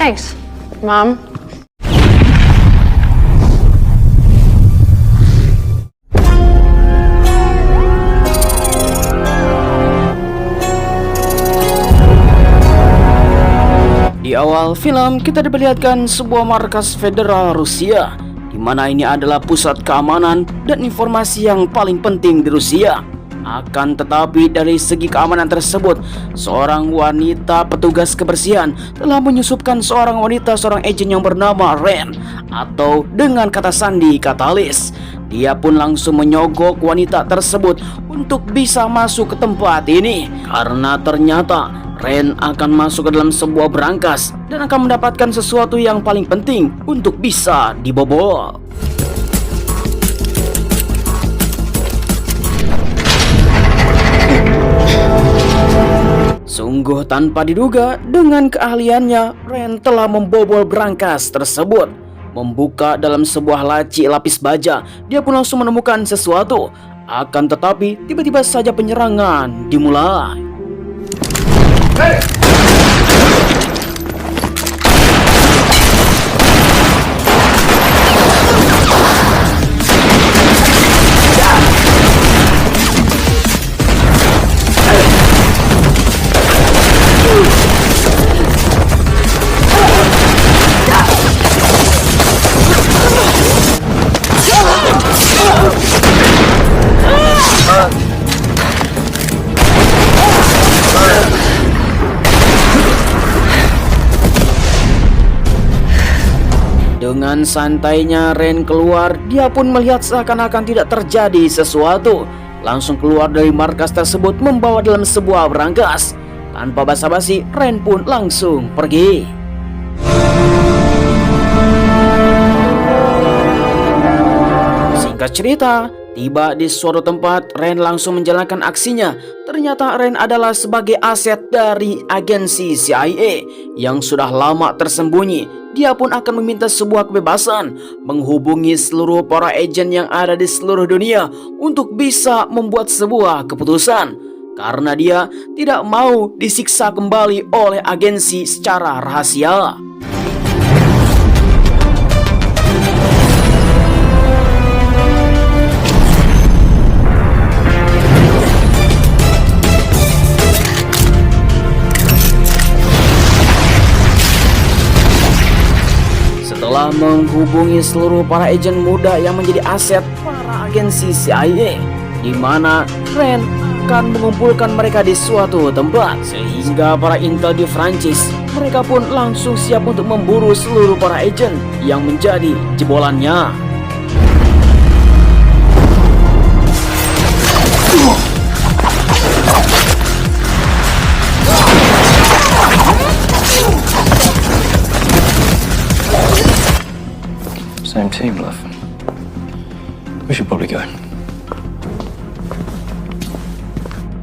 Thanks, Mom. Di awal film kita diperlihatkan sebuah markas federal Rusia, di mana ini adalah pusat keamanan dan informasi yang paling penting di Rusia. Akan tetapi dari segi keamanan tersebut, seorang wanita petugas kebersihan telah menyusupkan seorang agen yang bernama Ren, atau dengan kata sandi Katalis. Dia pun langsung menyogok wanita tersebut untuk bisa masuk ke tempat ini, karena ternyata Ren akan masuk ke dalam sebuah berangkas dan akan mendapatkan sesuatu yang paling penting untuk bisa dibobol. Sungguh tanpa diduga, dengan keahliannya Ren telah membobol berangkas tersebut. Membuka dalam sebuah laci lapis baja, dia pun langsung menemukan sesuatu. Akan tetapi tiba-tiba saja penyerangan dimulai. Hey! Dengan santainya Ren keluar, dia pun melihat seakan-akan tidak terjadi sesuatu. Langsung keluar dari markas tersebut membawa dalam sebuah berangkas. Tanpa basa-basi, Ren pun langsung pergi. Singkat cerita, tiba di suatu tempat, Ren langsung menjalankan aksinya. Ternyata Ren adalah sebagai aset dari agensi CIA yang sudah lama tersembunyi. Dia pun akan meminta sebuah kebebasan, menghubungi seluruh para agen yang ada di seluruh dunia untuk bisa membuat sebuah keputusan. Karena dia tidak mau disiksa kembali oleh agensi secara rahasia. Setelah menghubungi seluruh para agen muda yang menjadi aset para agensi CIA, di mana Ren akan mengumpulkan mereka di suatu tempat, sehingga para intel di Prancis mereka pun langsung siap untuk memburu seluruh para agen yang menjadi jebolannya. Same team, love. We should probably go.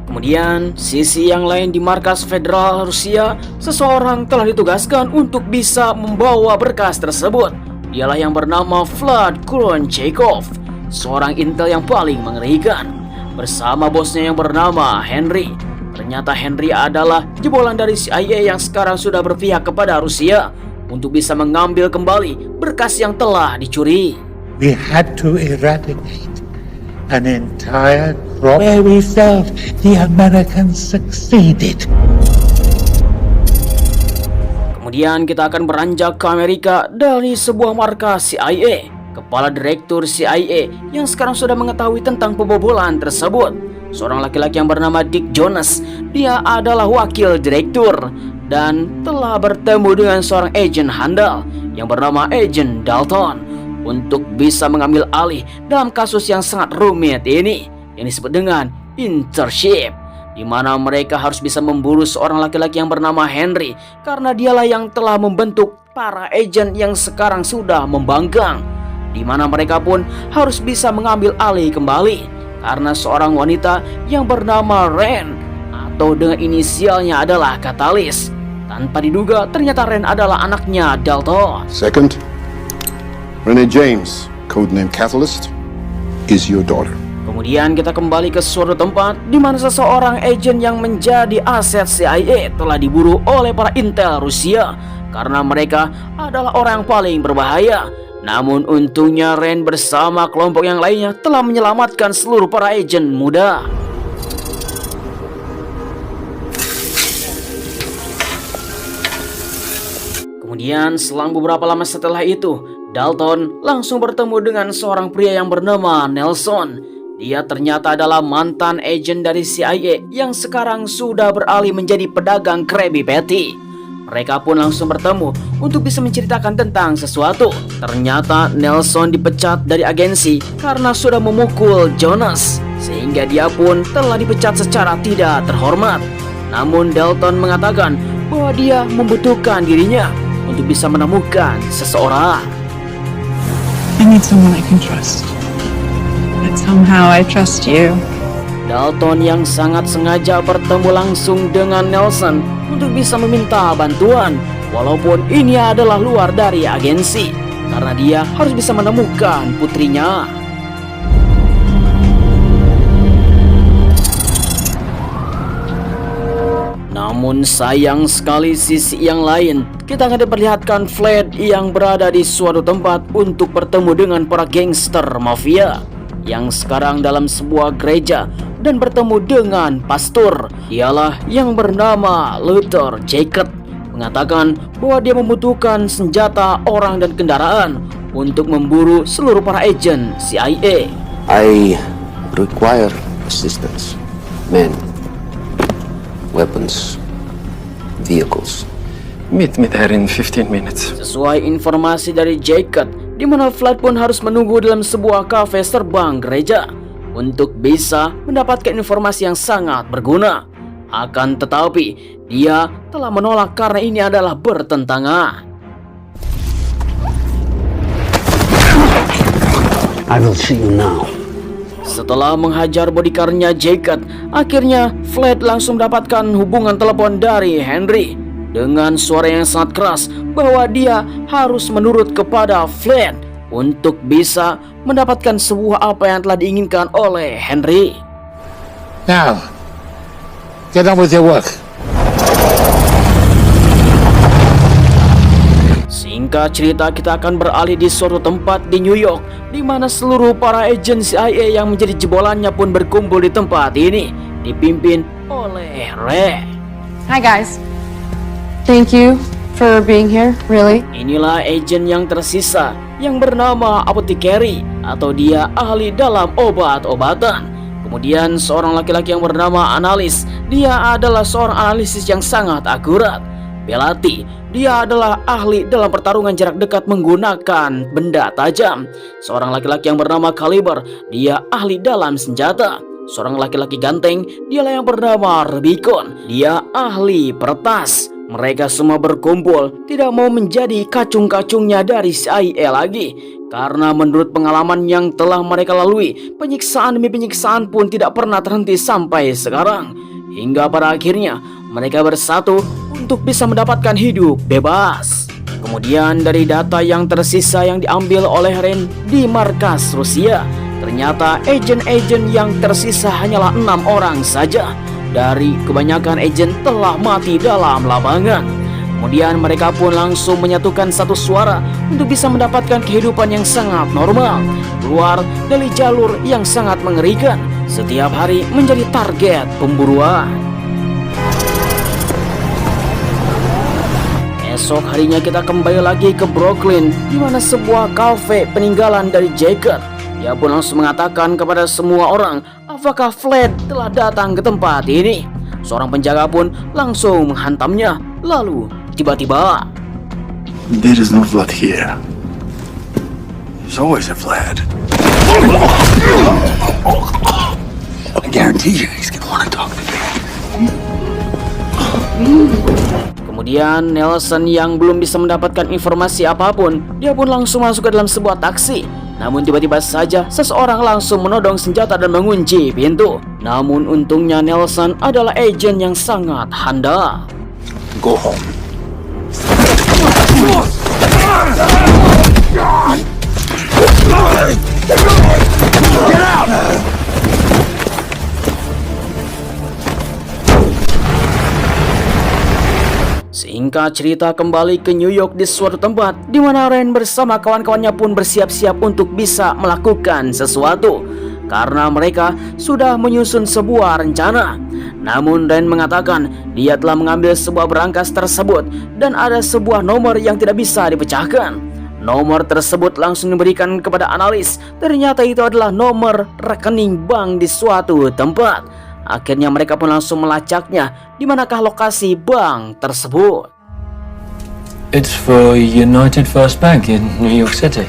Kemudian, sisi yang lain di markas federal Rusia, seseorang telah ditugaskan untuk bisa membawa berkas tersebut. Dialah yang bernama Vlad Kuronchekov, seorang intel yang paling mengerikan. Bersama bosnya yang bernama Henry. Ternyata Henry adalah jebolan dari CIA yang sekarang sudah berpihak kepada Rusia untuk bisa mengambil kembali berkas yang telah dicuri. We had to eradicate an entire crop where we felt the Americans succeeded. Kemudian kita akan beranjak ke Amerika dari sebuah markas CIA. Kepala Direktur CIA yang sekarang sudah mengetahui tentang pembobolan tersebut, seorang laki-laki yang bernama Dick Jonas. Dia adalah wakil direktur dan telah bertemu dengan seorang agen handal yang bernama Agent Dalton untuk bisa mengambil alih dalam kasus yang sangat rumit ini yang disebut dengan internship, di mana mereka harus bisa memburu seorang laki-laki yang bernama Henry karena dialah yang telah membentuk para agen yang sekarang sudah membangkang, di mana mereka pun harus bisa mengambil alih kembali karena seorang wanita yang bernama Ren, atau dengan inisialnya adalah Katalis. Tanpa diduga ternyata Ren adalah anaknya Dalton. Second, Renee James, codename Catalyst, is your daughter. Kemudian kita kembali ke suatu tempat di mana seseorang agen yang menjadi aset CIA telah diburu oleh para intel Rusia karena mereka adalah orang yang paling berbahaya. Namun untungnya Ren bersama kelompok yang lainnya telah menyelamatkan seluruh para agen muda. Kemudian selang beberapa lama setelah itu, Dalton langsung bertemu dengan seorang pria yang bernama Nelson. Dia ternyata adalah mantan agen dari CIA yang sekarang sudah beralih menjadi pedagang Krabby Patty. Mereka pun langsung bertemu untuk bisa menceritakan tentang sesuatu. Ternyata Nelson dipecat dari agensi karena sudah memukul Jonas, sehingga dia pun telah dipecat secara tidak terhormat. Namun Dalton mengatakan bahwa dia membutuhkan dirinya untuk bisa menemukan seseorang. I need someone I can trust. But somehow I trust you. Dalton yang sangat sengaja bertemu langsung dengan Nelson untuk bisa meminta bantuan, walaupun ini adalah luar dari agensi, karena dia harus bisa menemukan putrinya. Namun sayang sekali sisi yang lain, kita akan diperlihatkan Flat yang berada di suatu tempat untuk bertemu dengan para gangster mafia yang sekarang dalam sebuah gereja dan bertemu dengan pastor. Dialah yang bernama Luther Jacob, mengatakan bahwa dia membutuhkan senjata, orang dan kendaraan untuk memburu seluruh para agen CIA. I require assistance, men, weapons, vehicles. Meet me there in 15 minutes. Sesuai informasi dari Jacob, di mana Vlad pun harus menunggu dalam sebuah kafe serbang gereja untuk bisa mendapatkan informasi yang sangat berguna. Akan tetapi, dia telah menolak karena ini adalah bertentangan. I will see you now. Setelah menghajar bodyguardnya Jacob, akhirnya Vlad langsung mendapatkan hubungan telepon dari Henry dengan suara yang sangat keras bahwa dia harus menurut kepada Vlad untuk bisa mendapatkan sebuah apa yang telah diinginkan oleh Henry. Now, get on with your work. Singkat cerita, kita akan beralih di suatu tempat di New York, di mana seluruh para agen CIA yang menjadi jebolannya pun berkumpul di tempat ini, dipimpin oleh Ray. Hi guys. Thank you for being here, really. Inilah agen yang tersisa yang bernama Apothecary, atau dia ahli dalam obat-obatan. Kemudian seorang laki-laki yang bernama Analis, dia adalah seorang analisis yang sangat akurat. Belati, dia adalah ahli dalam pertarungan jarak dekat menggunakan benda tajam. Seorang laki-laki yang bernama Caliber, dia ahli dalam senjata. Seorang laki-laki ganteng, dialah yang bernama Rubicon, dia ahli peretas. Mereka semua berkumpul tidak mau menjadi kacung-kacungnya dari CIA lagi, karena menurut pengalaman yang telah mereka lalui, penyiksaan demi penyiksaan pun tidak pernah terhenti sampai sekarang. Hingga pada akhirnya mereka bersatu untuk bisa mendapatkan hidup bebas. Kemudian dari data yang tersisa yang diambil oleh Ren di markas Rusia, ternyata agen-agen yang tersisa hanyalah 6 orang saja. Dari kebanyakan agen telah mati dalam lapangan. Kemudian mereka pun langsung menyatukan satu suara untuk bisa mendapatkan kehidupan yang sangat normal, keluar dari jalur yang sangat mengerikan, setiap hari menjadi target pemburuan. Esok harinya kita kembali lagi ke Brooklyn, di mana sebuah kafe peninggalan dari Jacob. Dia pun langsung mengatakan kepada semua orang apakah Vlad telah datang ke tempat ini. Seorang penjaga pun langsung menghantamnya. Lalu tiba-tiba, There is no Vlad here. There's always a Vlad. I guarantee you he's gonna want to talk to me. kemudian Nelson yang belum bisa mendapatkan informasi apapun, dia pun langsung masuk ke dalam sebuah taksi. Namun tiba-tiba saja seseorang langsung menodong senjata dan mengunci pintu. Namun untungnya Nelson adalah agen yang sangat handal. Go home. Singkat cerita, kembali ke New York di suatu tempat di mana Ren bersama kawan-kawannya pun bersiap-siap untuk bisa melakukan sesuatu karena mereka sudah menyusun sebuah rencana. Namun Ren mengatakan dia telah mengambil sebuah berangkas tersebut dan ada sebuah nomor yang tidak bisa dipecahkan. Nomor tersebut langsung diberikan kepada analis. Ternyata itu adalah nomor rekening bank di suatu tempat. Akhirnya mereka pun langsung melacaknya. Di manakah lokasi bank tersebut? It's for United First Bank in New York City.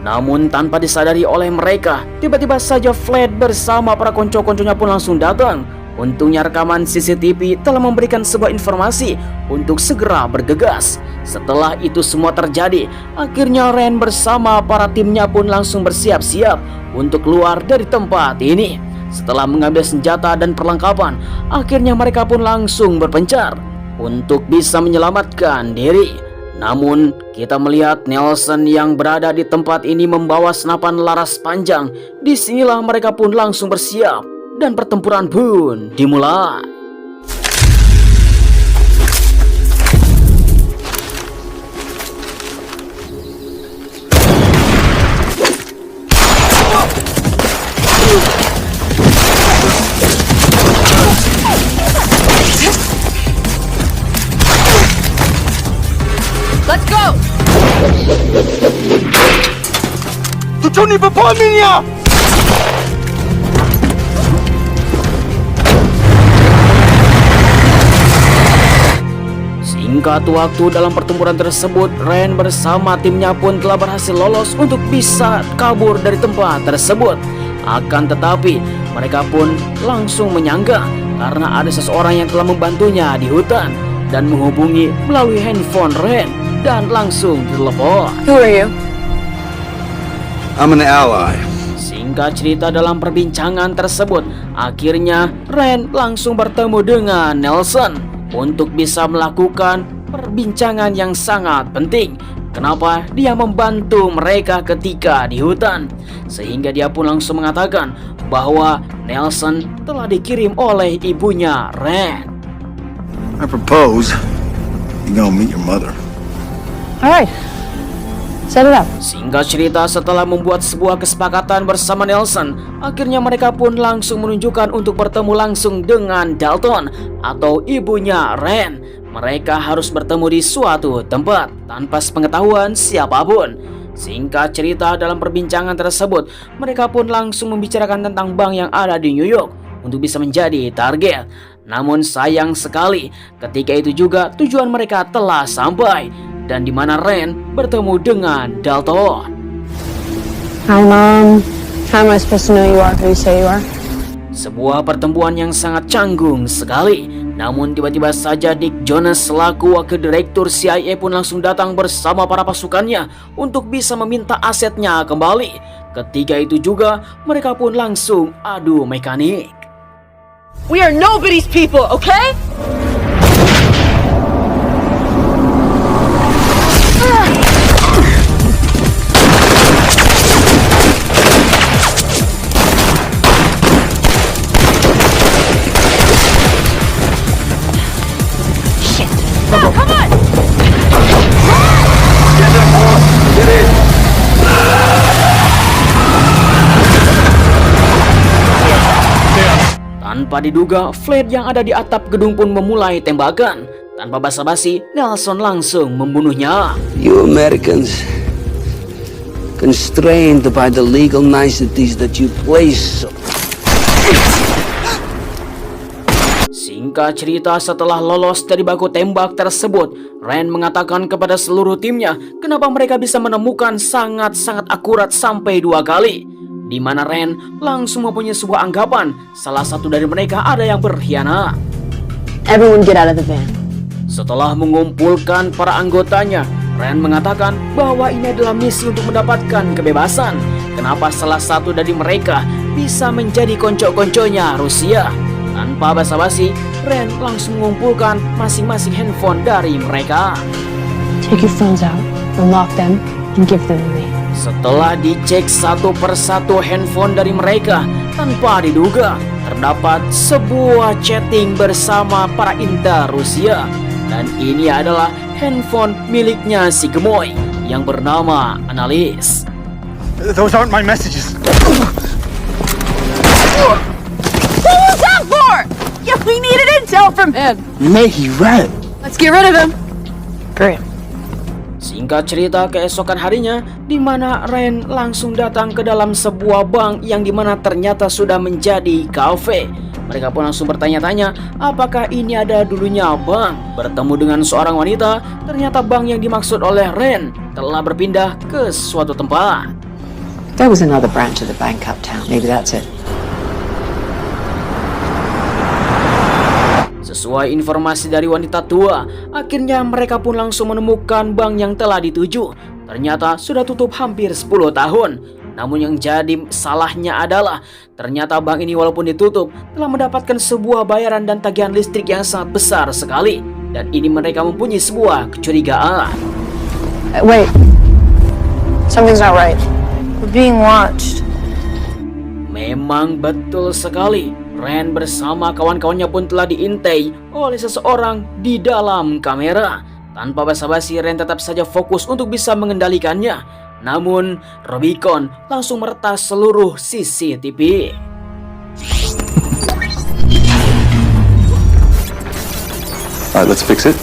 Namun tanpa disadari oleh mereka, tiba-tiba saja Vlad bersama para konco-konconya pun langsung datang. Untungnya rekaman CCTV telah memberikan sebuah informasi untuk segera bergegas. Setelah itu semua terjadi, akhirnya Ren bersama para timnya pun langsung bersiap-siap untuk keluar dari tempat ini. Setelah mengambil senjata dan perlengkapan, akhirnya mereka pun langsung berpencar untuk bisa menyelamatkan diri. Namun kita melihat Nelson yang berada di tempat ini membawa senapan laras panjang. Disinilah mereka pun langsung bersiap dan pertempuran pun dimulai. Let's go! Singkat waktu dalam pertempuran tersebut, Ren bersama timnya pun telah berhasil lolos untuk bisa kabur dari tempat tersebut. Akan tetapi mereka pun langsung menyangka karena ada seseorang yang telah membantunya di hutan dan menghubungi melalui handphone Ren dan langsung ditelepon. Who are you? I'm an ally. Singkat cerita, dalam perbincangan tersebut, akhirnya Ren langsung bertemu dengan Nelson untuk bisa melakukan perbincangan yang sangat penting. Kenapa dia membantu mereka ketika di hutan? Sehingga dia pun langsung mengatakan bahwa Nelson telah dikirim oleh ibunya Ren. I propose you gonna meet your mother. Alright. Set it up. Singkat cerita, setelah membuat sebuah kesepakatan bersama Nelson, akhirnya mereka pun langsung menunjukkan untuk bertemu langsung dengan Dalton atau ibunya Ren. Mereka harus bertemu di suatu tempat tanpa sepengetahuan siapapun. Singkat cerita, dalam perbincangan tersebut, mereka pun langsung membicarakan tentang bank yang ada di New York untuk bisa menjadi target. Namun sayang sekali, ketika itu juga tujuan mereka telah sampai. Dan di mana Ren bertemu dengan Dalton. Hi, Mom. How am I supposed to know you are who you say you are? Sebuah pertemuan yang sangat canggung sekali. Namun tiba-tiba saja Dick Jonas selaku wakil direktur CIA pun langsung datang bersama para pasukannya untuk bisa meminta asetnya kembali. Ketika itu juga mereka pun langsung adu mekanik. We are nobody's people, okay? Come on! Tanpa diduga, Floyd yang ada di atap gedung pun memulai tembakan. Tanpa basa-basi, Nelson langsung membunuhnya. You Americans, constrained by the legal niceties that you place. Singkat cerita, setelah lolos dari baku tembak tersebut, Rand mengatakan kepada seluruh timnya kenapa mereka bisa menemukan sangat-sangat akurat sampai 2 kali. Di mana Rand langsung mempunyai sebuah anggapan salah satu dari mereka ada yang berkhianat. Everyone get out of the van. Setelah mengumpulkan para anggotanya, Rand mengatakan bahwa ini adalah misi untuk mendapatkan kebebasan. Kenapa salah satu dari mereka bisa menjadi konco-konconya Rusia? Tanpa basa-basi, Rand langsung mengumpulkan masing-masing handphone dari mereka. Take your phones out, unlock them, and give them to me. Setelah dicek satu persatu handphone dari mereka, tanpa diduga terdapat sebuah chatting bersama para intel Rusia. Dan ini adalah handphone miliknya si gemoy yang bernama Analis. Those aren't my messages. Yeah, we needed intel from him. May he ran. Let's get rid of him. Great. Singkat cerita, keesokan harinya, di mana Rand langsung datang ke dalam sebuah bank yang dimana ternyata sudah menjadi kafe. Mereka pun langsung bertanya-tanya, apakah ini ada dulunya bank? Bertemu dengan seorang wanita, ternyata bank yang dimaksud oleh Rand telah berpindah ke suatu tempat. There was another branch of the bank uptown. Maybe that's it. Sesuai informasi dari wanita tua, akhirnya mereka pun langsung menemukan bank yang telah dituju. Ternyata sudah tutup hampir 10 tahun. Namun yang jadi salahnya adalah ternyata bank ini walaupun ditutup telah mendapatkan sebuah bayaran dan tagihan listrik yang sangat besar sekali. Dan ini mereka mempunyai sebuah kecurigaan. Wait. Something's not right. We're being watched. Memang betul sekali. Rand bersama kawan-kawannya pun telah diintai oleh seseorang di dalam kamera. Tanpa basa-basi, Rand tetap saja fokus untuk bisa mengendalikannya. Namun, Rubicon langsung meretas seluruh CCTV. Let's fix it.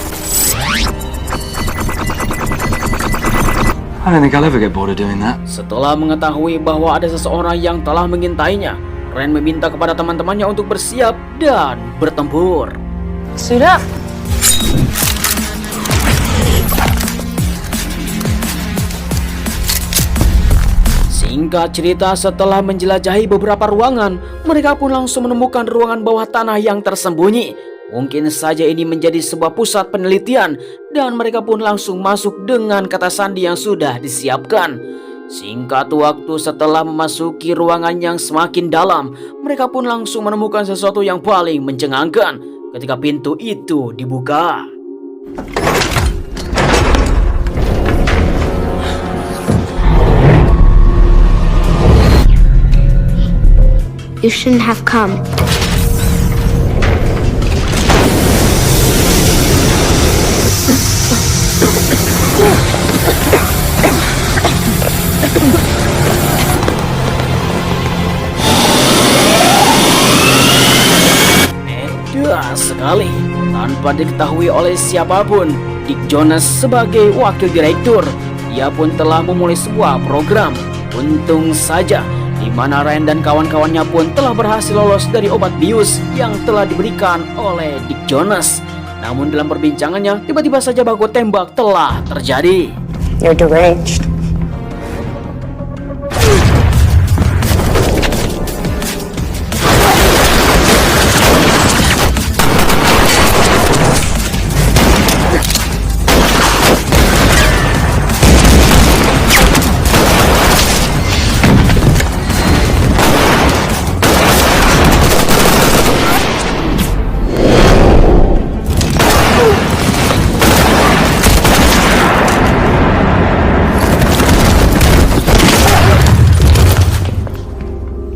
I don't think I'll ever get bored of doing that. Setelah mengetahui bahwa ada seseorang yang telah mengintainya, Rand meminta kepada teman-temannya untuk bersiap dan bertempur. Suit up. Singkat cerita, setelah menjelajahi beberapa ruangan, mereka pun langsung menemukan ruangan bawah tanah yang tersembunyi. Mungkin saja ini menjadi sebuah pusat penelitian, dan mereka pun langsung masuk dengan kata sandi yang sudah disiapkan. Singkat waktu setelah memasuki ruangan yang semakin dalam, mereka pun langsung menemukan sesuatu yang paling mencengangkan ketika pintu itu dibuka. You shouldn't have come. Sekali, tanpa diketahui oleh siapapun, Dick Jonas sebagai wakil direktur, dia pun telah memulai sebuah program. Untung saja, di mana Rand dan kawan-kawannya pun telah berhasil lolos dari obat bius yang telah diberikan oleh Dick Jonas. Namun dalam perbincangannya, tiba-tiba saja baku tembak telah terjadi. You're deranged.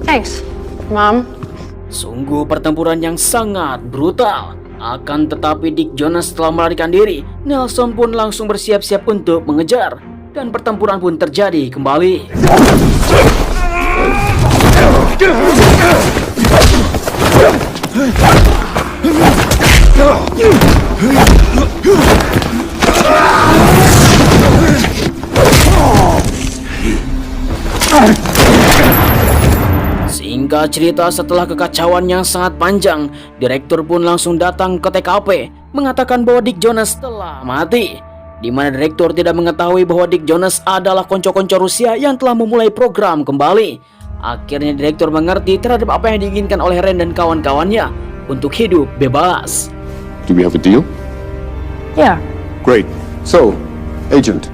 Thanks, Mom. Sungguh pertempuran yang sangat brutal. Akan tetapi Dick Jonas telah melarikan diri. Nelson pun langsung bersiap-siap untuk mengejar. Dan pertempuran pun terjadi kembali. Singkat cerita, setelah kekacauan yang sangat panjang, direktur pun langsung datang ke TKP mengatakan bahwa Dick Jonas telah mati. Di mana direktur tidak mengetahui bahwa Dick Jonas adalah konco-konco Rusia yang telah memulai program kembali. Akhirnya direktur mengerti terhadap apa yang diinginkan oleh Ren dan kawan-kawannya untuk hidup bebas. Do we have a deal? Yeah. Great. So, Agent.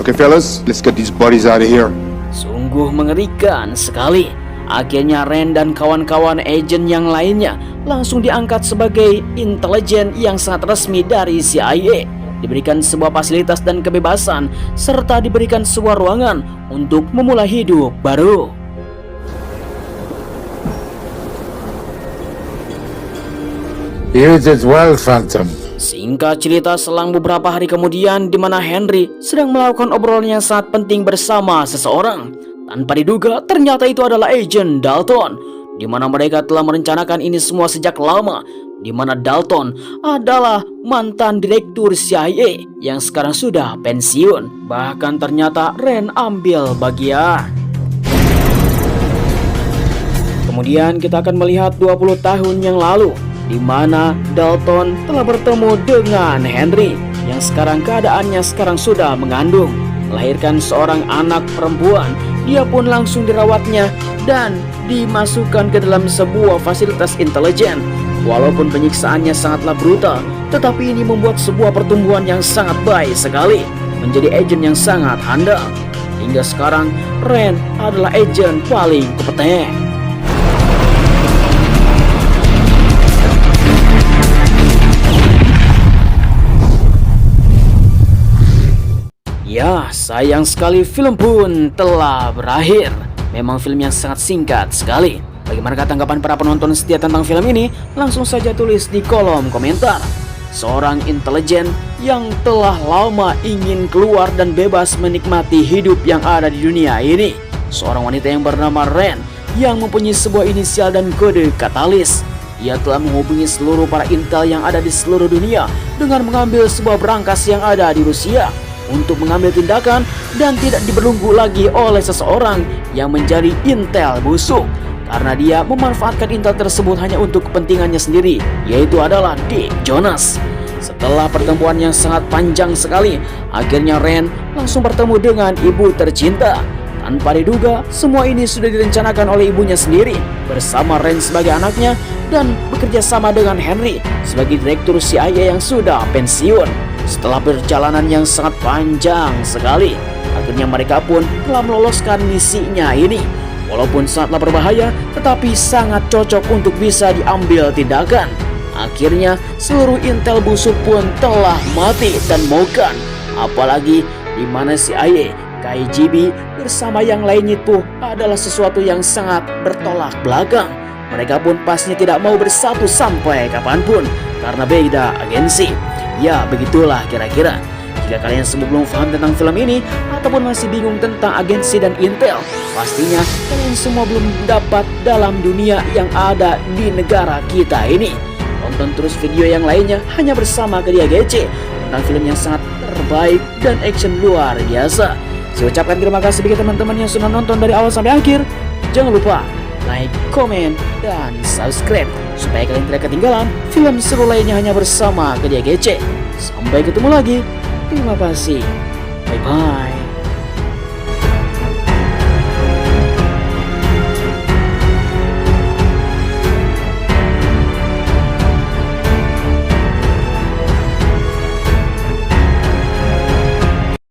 Okay, fellas, let's get these bodies out of here. Sungguh mengerikan sekali. Akhirnya Ren dan kawan-kawan agen yang lainnya langsung diangkat sebagai intelijen yang sangat resmi dari CIA. Diberikan sebuah fasilitas dan kebebasan, serta diberikan sebuah ruangan untuk memulai hidup baru. You did well, Phantom. Singkat cerita, selang beberapa hari kemudian, di mana Henry sedang melakukan obrolan yang sangat penting bersama seseorang. Tanpa diduga, ternyata itu adalah Agent Dalton, di mana mereka telah merencanakan ini semua sejak lama. Di mana Dalton adalah mantan direktur CIA yang sekarang sudah pensiun. Bahkan ternyata Ren ambil bagian. Kemudian kita akan melihat 20 tahun yang lalu, di mana Dalton telah bertemu dengan Henry yang sekarang keadaannya sudah mengandung, melahirkan seorang anak perempuan. Dia pun langsung dirawatnya dan dimasukkan ke dalam sebuah fasilitas intelijen. Walaupun penyiksaannya sangatlah brutal, tetapi ini membuat sebuah pertumbuhan yang sangat baik sekali, menjadi agen yang sangat handal. Hingga sekarang, Ren adalah agen paling kompeten. Ya, sayang sekali film pun telah berakhir. Memang film yang sangat singkat sekali. Bagaimana tanggapan para penonton setia tentang film ini? Langsung saja tulis di kolom komentar. Seorang intelijen yang telah lama ingin keluar dan bebas menikmati hidup yang ada di dunia ini. Seorang wanita yang bernama Ren yang mempunyai sebuah inisial dan kode katalis. Ia telah menghubungi seluruh para intel yang ada di seluruh dunia dengan mengambil sebuah berangkas yang ada di Rusia untuk mengambil tindakan dan tidak dibelenggu lagi oleh seseorang yang menjadi intel busuk. Karena dia memanfaatkan intel tersebut hanya untuk kepentingannya sendiri, yaitu adalah Dick Jonas. Setelah pertemuan yang sangat panjang sekali, akhirnya Ren langsung bertemu dengan ibu tercinta. Tanpa diduga, semua ini sudah direncanakan oleh ibunya sendiri, bersama Ren sebagai anaknya dan bekerja sama dengan Henry sebagai direktur CIA yang sudah pensiun. Setelah perjalanan yang sangat panjang sekali, akhirnya mereka pun telah meloloskan misinya ini. Walaupun sangatlah berbahaya, tetapi sangat cocok untuk bisa diambil tindakan. Akhirnya, seluruh intel busuk pun telah mati dan mogan. Apalagi di mana CIA, KGB bersama yang lainnya itu adalah sesuatu yang sangat bertolak belakang. Mereka pun pastinya tidak mau bersatu sampai kapanpun, karena beda agensi. Ya, begitulah kira-kira. Jika kalian semua belum paham tentang film ini ataupun masih bingung tentang agensi dan intel, pastinya kalian semua belum dapat dalam dunia yang ada di negara kita ini. Tonton terus video yang lainnya hanya bersama Kedia GC tentang film yang sangat terbaik dan action luar biasa. Saya ucapkan terima kasih bagi teman-teman yang sudah nonton dari awal sampai akhir. Jangan lupa like, komen, dan subscribe supaya kalian tidak ketinggalan film seru lainnya hanya bersama Kedia GC. Sampai ketemu lagi. Terima kasih. Bye-bye.